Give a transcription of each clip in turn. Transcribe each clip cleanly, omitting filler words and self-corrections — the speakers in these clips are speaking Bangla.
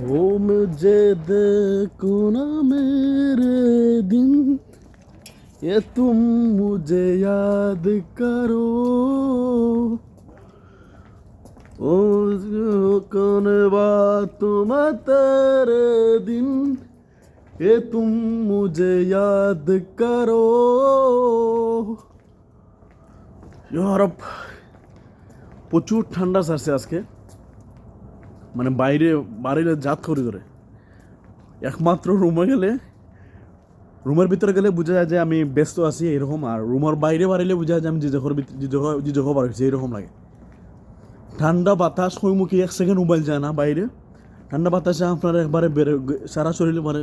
ओ मुझे देखो ना मेरे दिन ये तुम मुझे याद करो ओ कौन बात मैं तेरे दिन ये तुम मुझे याद करो ইউরোপ প্রচুর ঠান্ডা ছাড়ছে আজকে, মানে বাইরে বাড়িলে জাত করে একমাত্র রুমের ভিতরে গেলে বোঝা যায় যে আমি ব্যস্ত আছি এরকম, আর রুমের বাইরে বাড়িলে বোঝা যায় যে আমি যে যখন বার হয়েছি এরকম লাগে। ঠান্ডা বাতাস হইমুখী 1 সেকেন্ড মোবাইল যায় না বাইরে, ঠান্ডা বাতাসে আপনার একবারে সারা শরীরে মানে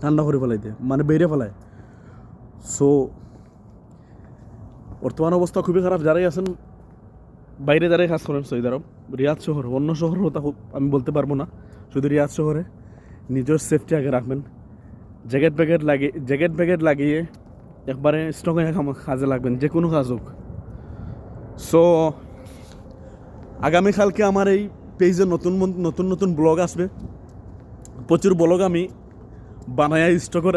ঠান্ডা করে ফেলাইতে মানে বেড়ে ফেলায়। সো বর্তমান অবস্থা খুবই খারাপ। যারাই আছেন বাইরে যারাই কাজ করেন সৌদি আরব, রিয়াদ শহর, অন্য শহর হতা আমি বলতে পারবো না, শুধু রিয়াদ শহরে নিজের সেফটি আগে রাখবেন। জ্যাকেট প্যাকেট লাগিয়ে একবারে স্ট্রংয়ে কাজে লাগবেন, যে কোনো কাজ হোক। সো আগামীকালকে আমার এই পেজে নতুন ব্লগ আসবে, প্রচুর ব্লগ আমি বানায় স্টকে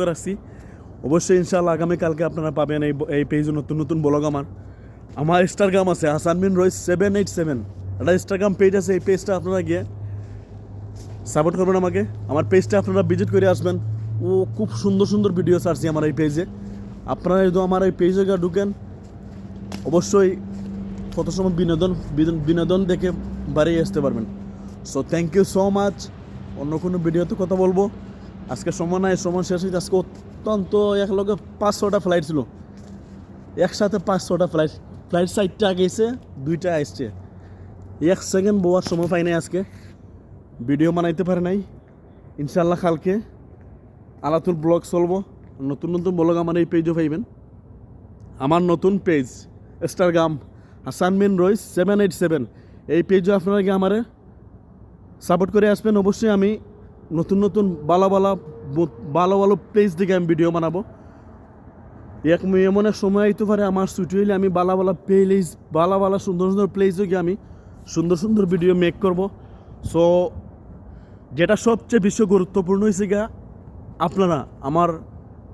রাখছি। অবশ্যই ইনশাআল্লাহ আগামীকালকে আপনারা পাবেন এই পেজে নতুন ব্লগ। আমার ইনস্টাগ্রাম আছে হাসান বিন রইস 787, একটা ইনস্টাগ্রাম পেজ আছে। এই পেজটা আপনারা গিয়ে সাপোর্ট করবেন আমাকে। আমার পেজটা আপনারা ভিজিট করে আসবেন। ও খুব সুন্দর ভিডিও ছাড়ছি আমার এই পেজে। আপনারা যদি আমার এই পেজে গিয়ে ঢুকেন, অবশ্যই কত সময় বিনোদন দেখে বাড়িয়ে আসতে পারবেন। So thank you so much. অন্য কোনো ভিডিওতে কথা বলবো, আজকে সময় নাই, সময় শেষ হয়েছে। আজকে অত্যন্ত একলগে 5-6টা ফ্লাইট ছিল, একসাথে 5-6টা ফ্লাইট 4টা গেছে, 2টা আসছে। 1 সেকেন্ড বোয়ার সময় পাই নাই, আজকে ভিডিও বানাইতে পারে নাই। ইনশাআল্লাহ কালকে আলাতুল ব্লগ চলবো, নতুন ব্লগ আমার এই পেজও পাইবেন। আমার নতুন পেজ ইনস্টাগ্রাম হাসান বিন রইস 787, এই পেজও আপনারা গিয়ে আমারে সাপোর্ট করে আসবেন। অবশ্যই আমি নতুন ভালো প্লেস দিকে আমি ভিডিও বানাবো। এমন এক সময় আইতে পারে আমার ছুটি হইলে আমি ভালো সুন্দর প্লেসও গিয়ে আমি সুন্দর ভিডিও মেক করব। সো যেটা সবচেয়ে বেশি গুরুত্বপূর্ণ হয়েছে গিয়া আপনারা আমার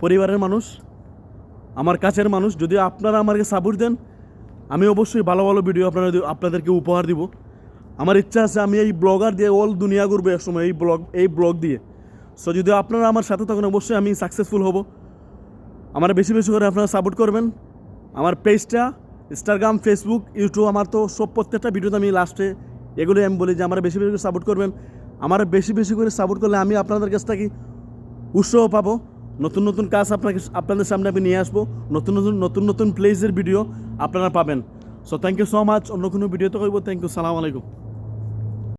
পরিবারের মানুষ, আমার কাছের মানুষ, যদি আপনারা আমাকে সাপোর্ট দেন, আমি অবশ্যই ভালো ভিডিও আপনাদেরকে উপহার দিব। আমার ইচ্ছা আছে আমি এই ব্লগার দিয়ে অল দুনিয়া ঘুরবো এক সময় এই ব্লগ দিয়ে। সো যদি আপনারা আমার সাথে থাকেন, অবশ্যই আমি সাকসেসফুল হব। আমার বেশি করে আপনারা সাপোর্ট করবেন। আমার পেজটা ইনস্টাগ্রাম, ফেসবুক, ইউটিউব, আমার তো প্রত্যেকটা ভিডিওতে আমি লাস্টে এগুলোই আমি বলি যে আমার বেশি করে সাপোর্ট করবেন। আমার বেশি করে সাপোর্ট করলে আমি আপনাদের কাছ থেকে উৎসাহ পাবো, নতুন কাজ আপনাদের সামনে আমি নিয়ে আসবো, নতুন প্লেসের ভিডিও আপনারা পাবেন। So thank you so much. অন্য কোনো ভিডিওতে করবো। থ্যাংক ইউ, সালাম আলাইকুম।